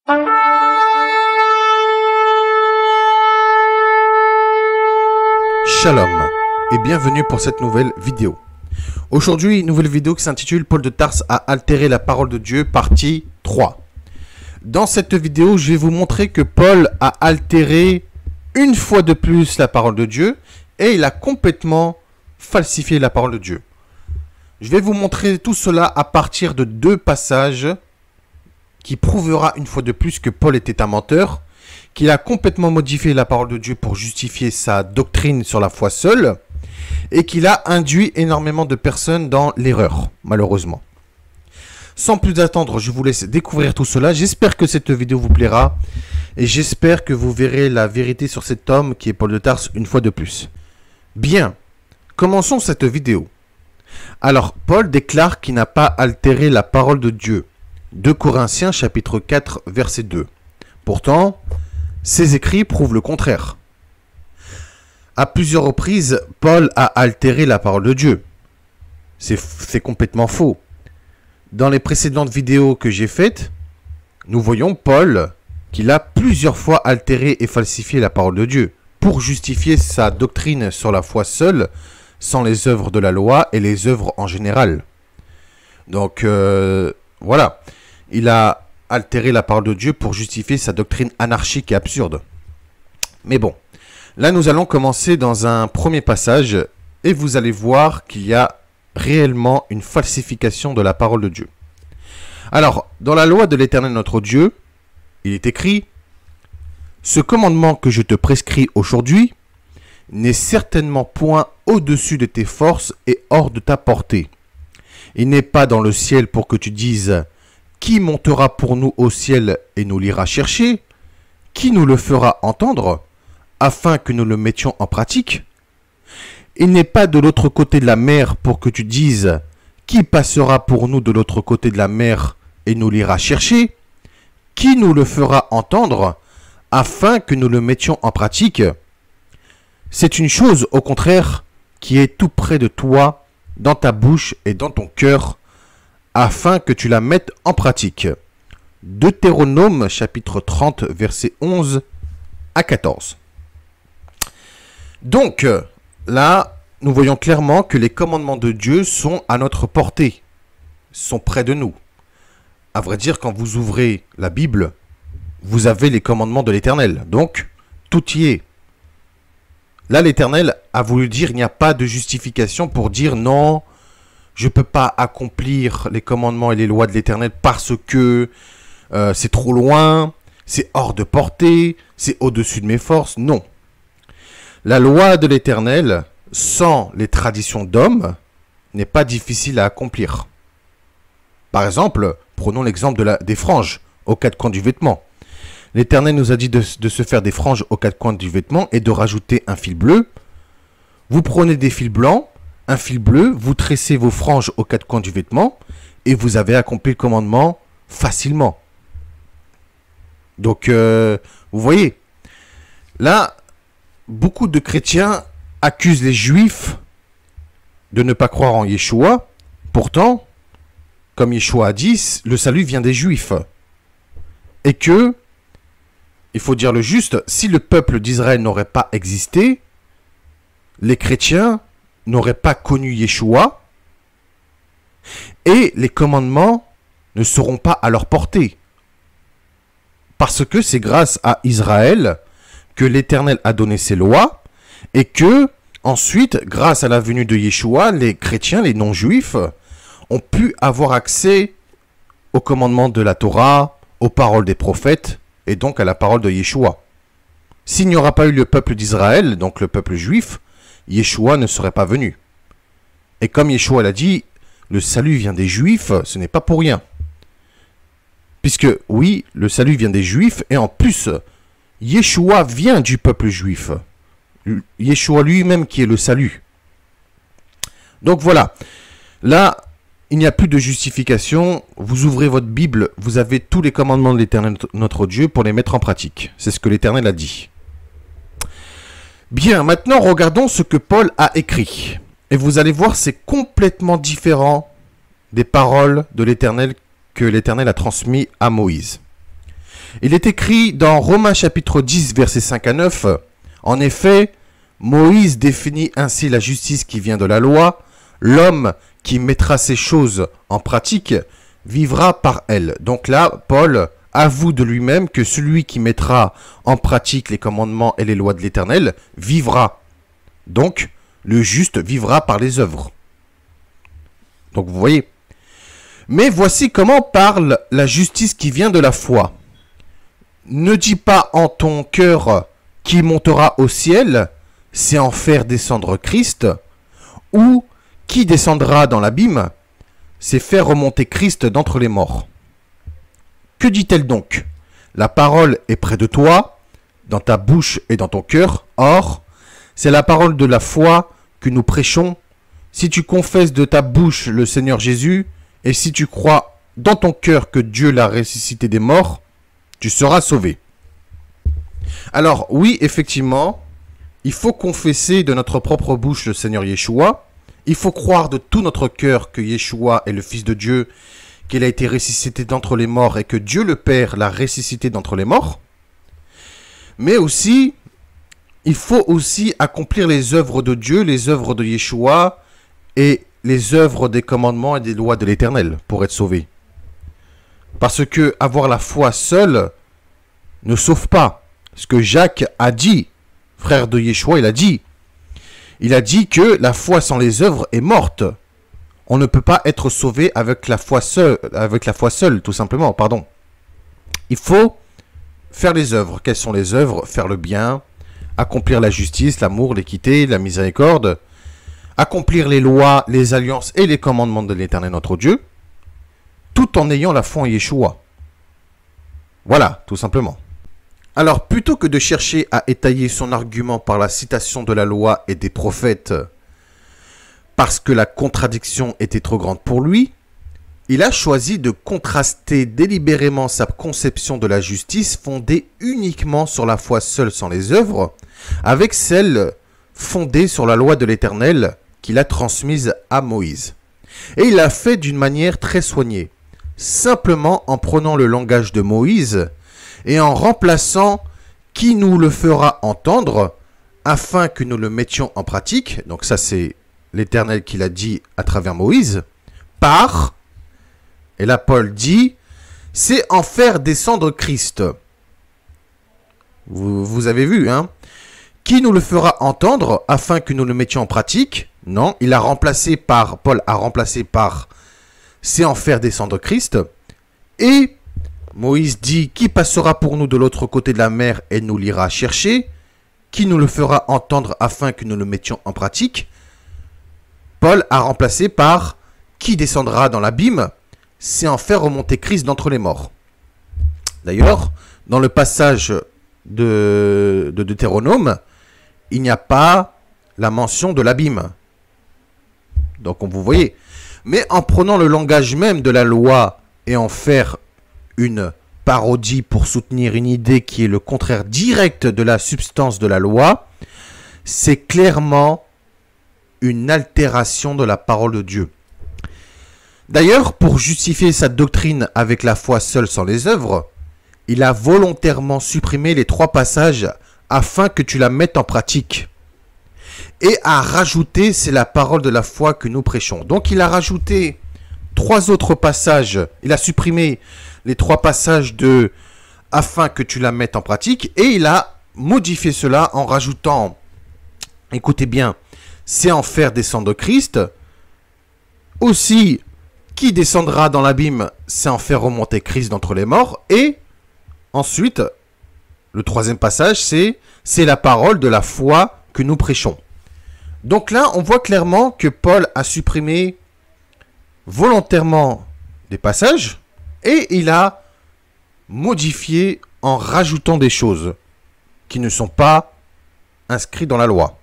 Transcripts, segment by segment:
Shalom et bienvenue pour cette nouvelle vidéo. Aujourd'hui, une nouvelle vidéo qui s'intitule Paul de Tarse a altéré la parole de Dieu, partie 3. Dans cette vidéo, je vais vous montrer que Paul a altéré une fois de plus la parole de Dieu et il a complètement falsifié la parole de Dieu. Je vais vous montrer tout cela à partir de deux passages qui prouvera une fois de plus que Paul était un menteur, qu'il a complètement modifié la parole de Dieu pour justifier sa doctrine sur la foi seule, et qu'il a induit énormément de personnes dans l'erreur, malheureusement. Sans plus attendre, je vous laisse découvrir tout cela. J'espère que cette vidéo vous plaira, et j'espère que vous verrez la vérité sur cet homme qui est Paul de Tarse une fois de plus. Bien, commençons cette vidéo. Alors, Paul déclare qu'il n'a pas altéré la parole de Dieu. 2 Corinthiens chapitre 4 verset 2. Pourtant, ses écrits prouvent le contraire. À plusieurs reprises, Paul a altéré la parole de Dieu. C'est complètement faux. Dans les précédentes vidéos que j'ai faites, nous voyons Paul qu'il a plusieurs fois altéré et falsifié la parole de Dieu pour justifier sa doctrine sur la foi seule, sans les œuvres de la loi et les œuvres en général. Donc, voilà. Il a altéré la parole de Dieu pour justifier sa doctrine anarchique et absurde. Mais bon, là nous allons commencer dans un premier passage et vous allez voir qu'il y a réellement une falsification de la parole de Dieu. Alors, dans la loi de l'Éternel notre Dieu, il est écrit « Ce commandement que je te prescris aujourd'hui n'est certainement point au-dessus de tes forces et hors de ta portée. Il n'est pas dans le ciel pour que tu dises « Qui montera pour nous au ciel et nous l'ira chercher? Qui nous le fera entendre, afin que nous le mettions en pratique? Il n'est pas de l'autre côté de la mer pour que tu dises « Qui passera pour nous de l'autre côté de la mer et nous l'ira chercher? Qui nous le fera entendre, afin que nous le mettions en pratique ?» C'est une chose, au contraire, qui est tout près de toi, dans ta bouche et dans ton cœur, afin que tu la mettes en pratique. Deutéronome chapitre 30 versets 11 à 14. Donc, là, nous voyons clairement que les commandements de Dieu sont à notre portée, sont près de nous. À vrai dire, quand vous ouvrez la Bible, vous avez les commandements de l'Éternel. Donc, tout y est. Là, l'Éternel a voulu dire, il n'y a pas de justification pour dire non, je ne peux pas accomplir les commandements et les lois de l'Éternel parce que c'est trop loin, c'est hors de portée, c'est au-dessus de mes forces. Non. La loi de l'Éternel, sans les traditions d'hommes, n'est pas difficile à accomplir. Par exemple, prenons l'exemple des franges aux quatre coins du vêtement. L'Éternel nous a dit de se faire des franges aux quatre coins du vêtement et de rajouter un fil bleu. Vous prenez des fils blancs, un fil bleu, vous tressez vos franges aux quatre coins du vêtement et vous avez accompli le commandement facilement. Donc, vous voyez, là, beaucoup de chrétiens accusent les juifs de ne pas croire en Yeshua. Pourtant, comme Yeshua a dit, le salut vient des juifs. Et que, il faut dire le juste, si le peuple d'Israël n'aurait pas existé, les chrétiens n'auraient pas connu Yeshua et les commandements ne seront pas à leur portée. Parce que c'est grâce à Israël que l'Éternel a donné ses lois et que, ensuite, grâce à la venue de Yeshua, les chrétiens, les non-juifs, ont pu avoir accès aux commandements de la Torah, aux paroles des prophètes et donc à la parole de Yeshua. S'il n'y aura pas eu le peuple d'Israël, donc le peuple juif, Yeshua ne serait pas venu. Et comme Yeshua l'a dit, le salut vient des Juifs, ce n'est pas pour rien. Puisque, oui, le salut vient des Juifs, et en plus, Yeshua vient du peuple juif. Yeshua lui-même qui est le salut. Donc voilà, là, il n'y a plus de justification. Vous ouvrez votre Bible, vous avez tous les commandements de l'Éternel, notre Dieu, pour les mettre en pratique. C'est ce que l'Éternel a dit. Bien, maintenant regardons ce que Paul a écrit. Et vous allez voir, c'est complètement différent des paroles de l'Éternel que l'Éternel a transmis à Moïse. Il est écrit dans Romains chapitre 10, versets 5 à 9, « En effet, Moïse définit ainsi la justice qui vient de la loi. L'homme qui mettra ces choses en pratique vivra par elles. » Donc là, Paul avoue de lui-même que celui qui mettra en pratique les commandements et les lois de l'Éternel vivra. Donc, le juste vivra par les œuvres. Donc vous voyez. Mais voici comment parle la justice qui vient de la foi. Ne dis pas en ton cœur qui montera au ciel, c'est en faire descendre Christ, ou qui descendra dans l'abîme, c'est faire remonter Christ d'entre les morts. Que dit-elle donc? La parole est près de toi, dans ta bouche et dans ton cœur. Or, c'est la parole de la foi que nous prêchons. Si tu confesses de ta bouche le Seigneur Jésus, et si tu crois dans ton cœur que Dieu l'a ressuscité des morts, tu seras sauvé. Alors, oui, effectivement, il faut confesser de notre propre bouche le Seigneur Yeshua. Il faut croire de tout notre cœur que Yeshua est le Fils de Dieu, qu'il a été ressuscité d'entre les morts et que Dieu le Père l'a ressuscité d'entre les morts. Mais aussi, il faut aussi accomplir les œuvres de Dieu, les œuvres de Yeshua et les œuvres des commandements et des lois de l'Éternel pour être sauvé. Parce que avoir la foi seule ne sauve pas. Ce que Jacques a dit, frère de Yeshua, il a dit que la foi sans les œuvres est morte. On ne peut pas être sauvé avec la foi seule, tout simplement, pardon. Il faut faire les œuvres. Quelles sont les œuvres? Faire le bien, accomplir la justice, l'amour, l'équité, la miséricorde, accomplir les lois, les alliances et les commandements de l'Éternel notre Dieu, tout en ayant la foi en Yeshua. Voilà, tout simplement. Alors, plutôt que de chercher à étayer son argument par la citation de la loi et des prophètes, parce que la contradiction était trop grande pour lui, il a choisi de contraster délibérément sa conception de la justice fondée uniquement sur la foi seule sans les œuvres, avec celle fondée sur la loi de l'Éternel qu'il a transmise à Moïse. Et il l'a fait d'une manière très soignée, simplement en prenant le langage de Moïse et en remplaçant « qui nous le fera entendre » afin que nous le mettions en pratique, donc ça c'est l'Éternel qui l'a dit à travers Moïse, par, et là Paul dit, c'est en faire descendre Christ. Vous avez vu, hein? Qui nous le fera entendre afin que nous le mettions en pratique? Non, il a remplacé par, Paul a remplacé par, c'est en faire descendre Christ. Et Moïse dit, qui passera pour nous de l'autre côté de la mer et nous l'ira chercher? Qui nous le fera entendre afin que nous le mettions en pratique? Paul a remplacé par, qui descendra dans l'abîme? C'est en faire remonter Christ d'entre les morts. D'ailleurs, dans le passage de Deutéronome, il n'y a pas la mention de l'abîme. Donc, vous voyez. Mais en prenant le langage même de la loi et en faire une parodie pour soutenir une idée qui est le contraire direct de la substance de la loi, c'est clairement une altération de la parole de Dieu. D'ailleurs, pour justifier sa doctrine avec la foi seule sans les œuvres, il a volontairement supprimé les 3 passages afin que tu la mettes en pratique. Et a rajouté, c'est la parole de la foi que nous prêchons. Donc il a rajouté 3 autres passages. Il a supprimé les 3 passages de afin que tu la mettes en pratique. Et il a modifié cela en rajoutant, écoutez bien, c'est en faire descendre Christ. Aussi, qui descendra dans l'abîme, c'est en faire remonter Christ d'entre les morts. Et ensuite, le 3e passage, c'est la parole de la foi que nous prêchons. Donc là, on voit clairement que Paul a supprimé volontairement des passages et il a modifié en rajoutant des choses qui ne sont pas inscrites dans la loi.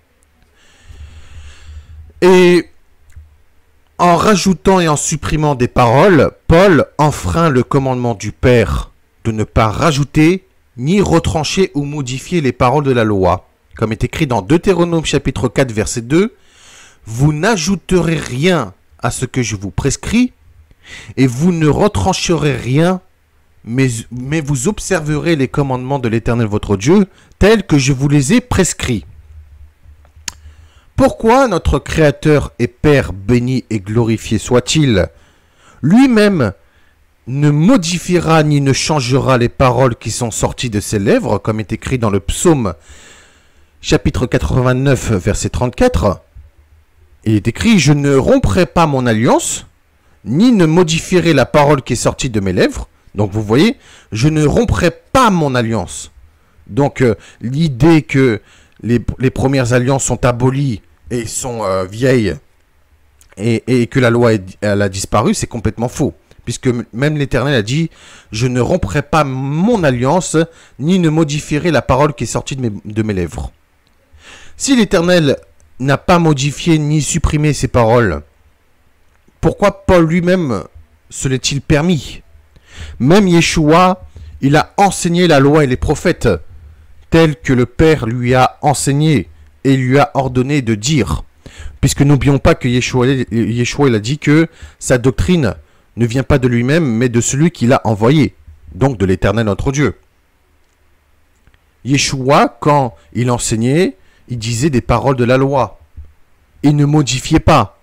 Et en rajoutant et en supprimant des paroles, Paul enfreint le commandement du Père de ne pas rajouter ni retrancher ou modifier les paroles de la loi. Comme est écrit dans Deutéronome chapitre 4 verset 2, « Vous n'ajouterez rien à ce que je vous prescris, et vous ne retrancherez rien mais vous observerez les commandements de l'Éternel votre Dieu, tels que je vous les ai prescrits. Pourquoi notre Créateur et Père béni et glorifié soit-il, lui-même ne modifiera ni ne changera les paroles qui sont sorties de ses lèvres, comme est écrit dans le psaume chapitre 89, verset 34. Il est écrit « Je ne romprai pas mon alliance, ni ne modifierai la parole qui est sortie de mes lèvres. » Donc vous voyez, je ne romprai pas mon alliance. Donc l'idée que les premières alliances sont abolies et sont vieilles et que la loi elle a disparu, c'est complètement faux. Puisque même l'Éternel a dit « Je ne romprai pas mon alliance, ni ne modifierai la parole qui est sortie de mes lèvres. » Si l'Éternel n'a pas modifié ni supprimé ces paroles, pourquoi Paul lui-même se l'est-il permis? Même Yeshua, il a enseigné la loi et les prophètes, tels que le Père lui a enseigné et lui a ordonné de dire. Puisque n'oublions pas que Yeshua il a dit que sa doctrine ne vient pas de lui-même, mais de celui qui l'a envoyé, donc de l'Éternel notre Dieu. Yeshua, quand il enseignait, il disait des paroles de la loi. Il ne modifiait pas.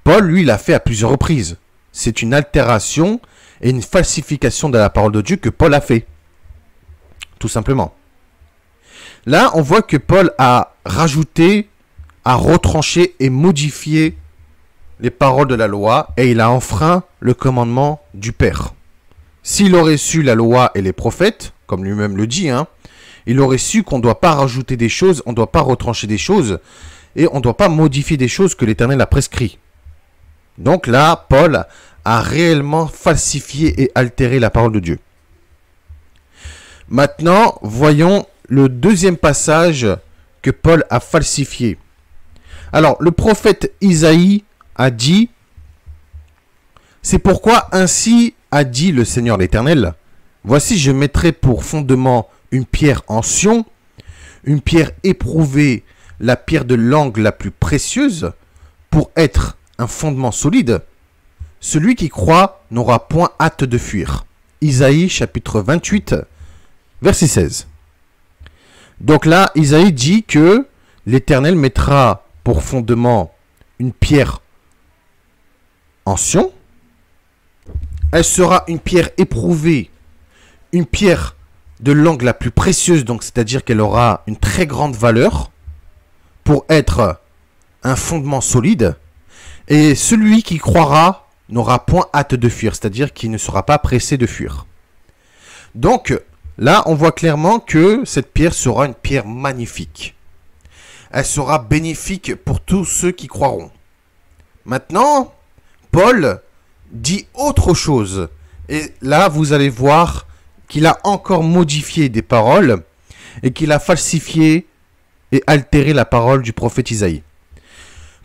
Paul, lui, l'a fait à plusieurs reprises. C'est une altération et une falsification de la parole de Dieu que Paul a fait. Tout simplement. Là, on voit que Paul a rajouté, a retranché et modifié les paroles de la loi et il a enfreint le commandement du Père. S'il aurait su la loi et les prophètes, comme lui-même le dit, il aurait su qu'on ne doit pas rajouter des choses, on ne doit pas retrancher des choses et on ne doit pas modifier des choses que l'Éternel a prescrit. Donc là, Paul a réellement falsifié et altéré la parole de Dieu. Maintenant, voyons le deuxième passage que Paul a falsifié. Alors, le prophète Isaïe a dit « C'est pourquoi ainsi a dit le Seigneur l'Éternel, voici je mettrai pour fondement une pierre en Sion, une pierre éprouvée, la pierre de l'angle la plus précieuse, pour être un fondement solide. Celui qui croit n'aura point hâte de fuir. » Isaïe chapitre 28, verset 16. Donc là, Isaïe dit que l'Éternel mettra pour fondement une pierre en Sion. Elle sera une pierre éprouvée, une pierre de l'angle la plus précieuse, donc c'est-à-dire qu'elle aura une très grande valeur pour être un fondement solide. Et celui qui croira n'aura point hâte de fuir, c'est-à-dire qu'il ne sera pas pressé de fuir. Donc là, on voit clairement que cette pierre sera une pierre magnifique. Elle sera bénéfique pour tous ceux qui croiront. Maintenant, Paul dit autre chose. Et là, vous allez voir qu'il a encore modifié des paroles et qu'il a falsifié et altéré la parole du prophète Isaïe.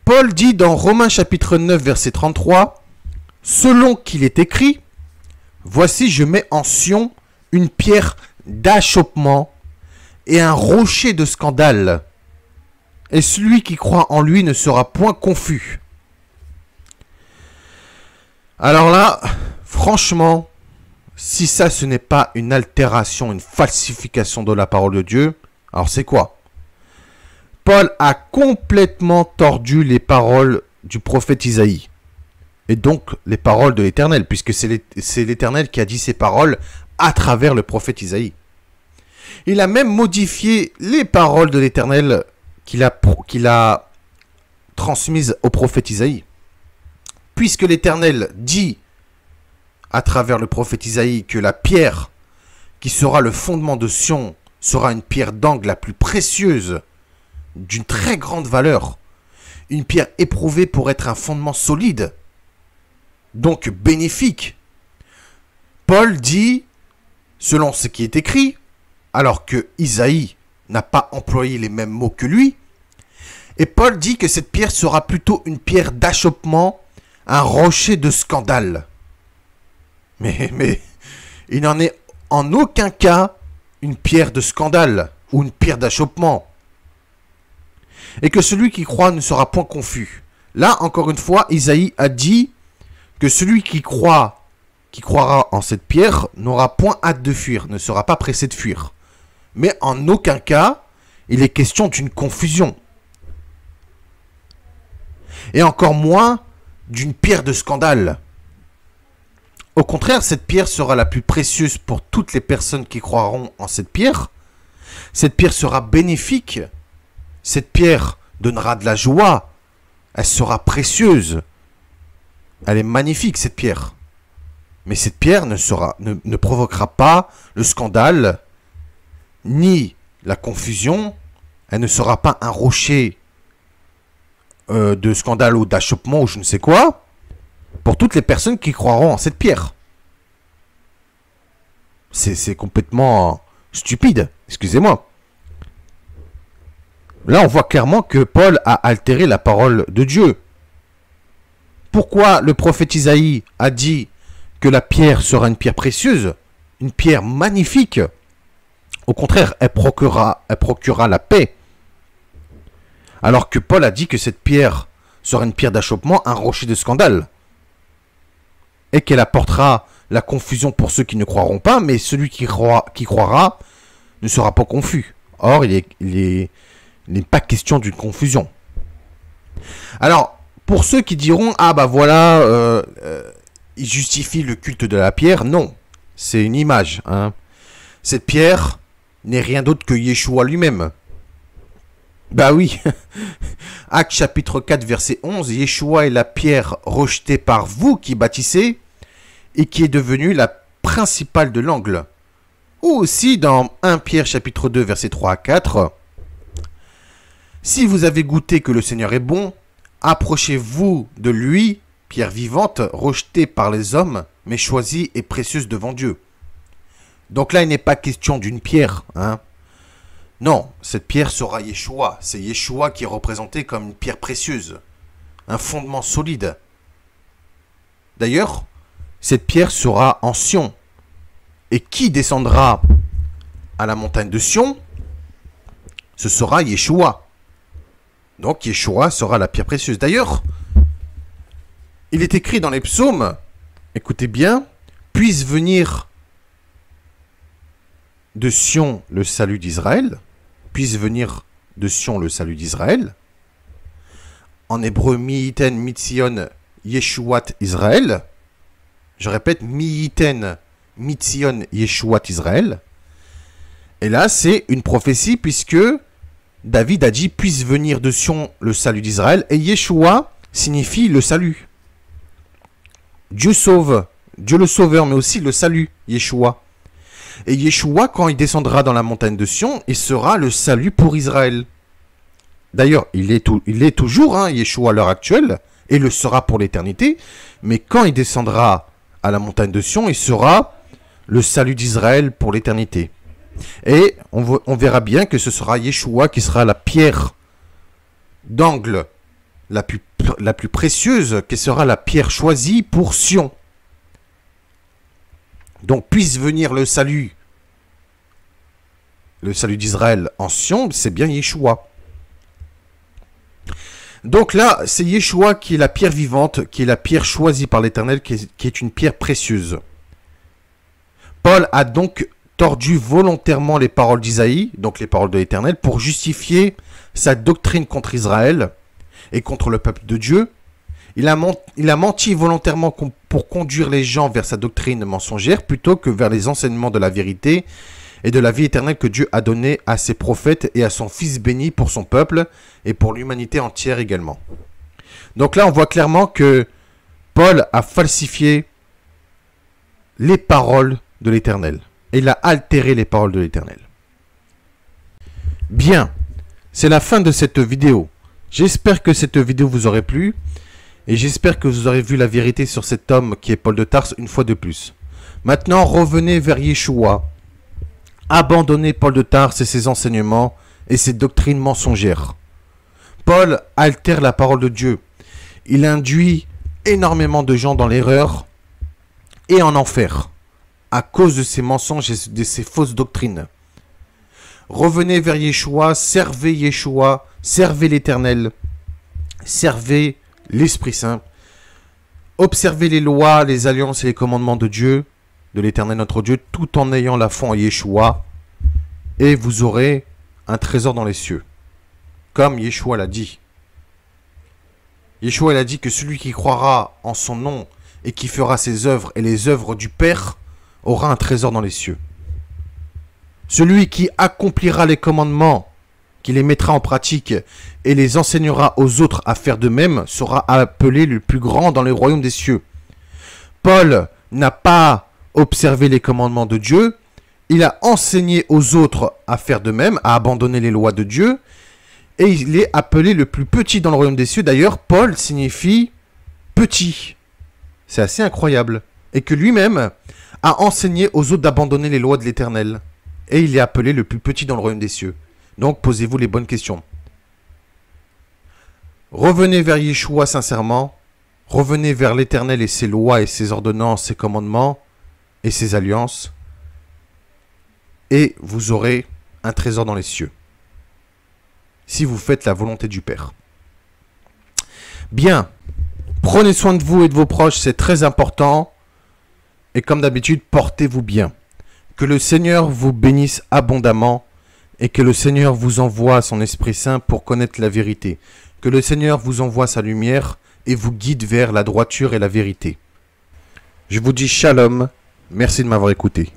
Paul dit dans Romains chapitre 9, verset 33, « Selon qu'il est écrit, voici je mets en Sion une pierre d'achoppement et un rocher de scandale. Et celui qui croit en lui ne sera point confus. » Alors là, franchement, si ça ce n'est pas une altération, une falsification de la parole de Dieu, alors c'est quoi? Paul a complètement tordu les paroles du prophète Isaïe. Et donc les paroles de l'Éternel, puisque c'est l'Éternel qui a dit ces paroles à travers le prophète Isaïe. Il a même modifié les paroles de l'Éternel qu'il a transmises au prophète Isaïe. Puisque l'Éternel dit à travers le prophète Isaïe que la pierre qui sera le fondement de Sion sera une pierre d'angle la plus précieuse, d'une très grande valeur, une pierre éprouvée pour être un fondement solide, donc bénéfique. Paul dit, selon ce qui est écrit, alors que Isaïe n'a pas employé les mêmes mots que lui, et Paul dit que cette pierre sera plutôt une pierre d'achoppement, un rocher de scandale. Mais il n'en est en aucun cas une pierre de scandale ou une pierre d'achoppement. Et que celui qui croit ne sera point confus. Là, encore une fois, Isaïe a dit que celui qui croit qui croira en cette pierre n'aura point hâte de fuir, ne sera pas pressé de fuir. Mais en aucun cas, il est question d'une confusion. Et encore moins d'une pierre de scandale. Au contraire, cette pierre sera la plus précieuse pour toutes les personnes qui croiront en cette pierre. Cette pierre sera bénéfique. Cette pierre donnera de la joie. Elle sera précieuse. Elle est magnifique, cette pierre. Mais cette pierre ne provoquera pas le scandale, ni la confusion. Elle ne sera pas un rocher de scandale ou d'achoppement ou je ne sais quoi, pour toutes les personnes qui croiront en cette pierre. C'est complètement stupide, excusez-moi. Là, on voit clairement que Paul a altéré la parole de Dieu. Pourquoi le prophète Isaïe a dit que la pierre sera une pierre précieuse, une pierre magnifique? Au contraire, elle procurera la paix. Alors que Paul a dit que cette pierre sera une pierre d'achoppement, un rocher de scandale. Et qu'elle apportera la confusion pour ceux qui ne croiront pas, mais celui qui croira ne sera pas confus. Or, il n'est pas question d'une confusion. Alors, pour ceux qui diront, ah bah voilà, il justifie le culte de la pierre, non, c'est une image. Hein. Cette pierre n'est rien d'autre que Yeshua lui-même. Bah oui, Actes chapitre 4 verset 11, Yeshua est la pierre rejetée par vous qui bâtissez et qui est devenue la principale de l'angle. Ou aussi dans 1 Pierre chapitre 2 verset 3 à 4, si vous avez goûté que le Seigneur est bon, approchez-vous de lui, pierre vivante, rejetée par les hommes, mais choisie et précieuse devant Dieu. Donc là, il n'est pas question d'une pierre, hein. Non, cette pierre sera Yeshua. C'est Yeshua qui est représenté comme une pierre précieuse. Un fondement solide. D'ailleurs, cette pierre sera en Sion. Et qui descendra à la montagne de Sion? Ce sera Yeshua. Donc Yeshua sera la pierre précieuse. D'ailleurs, il est écrit dans les psaumes, écoutez bien, puisse venir de Sion le salut d'Israël. Puisse venir de Sion le salut d'Israël. En hébreu, mi-iten, mitzion, Yeshuat Israël. Je répète, mi-iten, mitzion, Yeshuat Israël. Et là, c'est une prophétie puisque David a dit, puisse venir de Sion le salut d'Israël. Et Yeshua signifie le salut. Dieu sauve, Dieu le sauveur, mais aussi le salut, Yeshua. Et Yeshua, quand il descendra dans la montagne de Sion, il sera le salut pour Israël. D'ailleurs, il est toujours, hein, Yeshua à l'heure actuelle, et le sera pour l'éternité. Mais quand il descendra à la montagne de Sion, il sera le salut d'Israël pour l'éternité. Et on verra bien que ce sera Yeshua qui sera la pierre d'angle la plus précieuse, qui sera la pierre choisie pour Sion. Donc, puisse venir le salut d'Israël en Sion, c'est bien Yeshua. Donc là, c'est Yeshua qui est la pierre vivante, qui est la pierre choisie par l'Éternel, qui est une pierre précieuse. Paul a donc tordu volontairement les paroles d'Isaïe, donc les paroles de l'Éternel, pour justifier sa doctrine contre Israël et contre le peuple de Dieu. Il a menti volontairement pour conduire les gens vers sa doctrine mensongère plutôt que vers les enseignements de la vérité et de la vie éternelle que Dieu a donné à ses prophètes et à son Fils béni pour son peuple et pour l'humanité entière également. Donc là, on voit clairement que Paul a falsifié les paroles de l'Éternel. Et il a altéré les paroles de l'Éternel. Bien, c'est la fin de cette vidéo. J'espère que cette vidéo vous aurait plu. Et j'espère que vous aurez vu la vérité sur cet homme qui est Paul de Tarse une fois de plus. Maintenant, revenez vers Yeshua. Abandonnez Paul de Tarse et ses enseignements et ses doctrines mensongères. Paul altère la parole de Dieu. Il induit énormément de gens dans l'erreur et en enfer à cause de ses mensonges et de ses fausses doctrines. Revenez vers Yeshua, servez l'Éternel, servez l'Esprit Saint. Observez les lois, les alliances et les commandements de Dieu, de l'Éternel notre Dieu, tout en ayant la foi en Yeshua, et vous aurez un trésor dans les cieux. Comme Yeshua l'a dit. Yeshua il a dit que celui qui croira en son nom et qui fera ses œuvres et les œuvres du Père aura un trésor dans les cieux. Celui qui accomplira les commandements, qui les mettra en pratique et les enseignera aux autres à faire de même, sera appelé le plus grand dans les royaumes des cieux. Paul n'a pas observé les commandements de Dieu, il a enseigné aux autres à faire de même, à abandonner les lois de Dieu, et il est appelé le plus petit dans le royaume des cieux. D'ailleurs, Paul signifie petit. C'est assez incroyable. Et que lui-même a enseigné aux autres d'abandonner les lois de l'Éternel. Et il est appelé le plus petit dans le royaume des cieux. Donc, posez-vous les bonnes questions. Revenez vers Yeshua sincèrement. Revenez vers l'Éternel et ses lois et ses ordonnances, ses commandements et ses alliances. Et vous aurez un trésor dans les cieux. Si vous faites la volonté du Père. Bien. Prenez soin de vous et de vos proches, c'est très important. Et comme d'habitude, portez-vous bien. Que le Seigneur vous bénisse abondamment et que le Seigneur vous envoie son Esprit Saint pour connaître la vérité. Que le Seigneur vous envoie sa lumière et vous guide vers la droiture et la vérité. Je vous dis shalom. Merci de m'avoir écouté.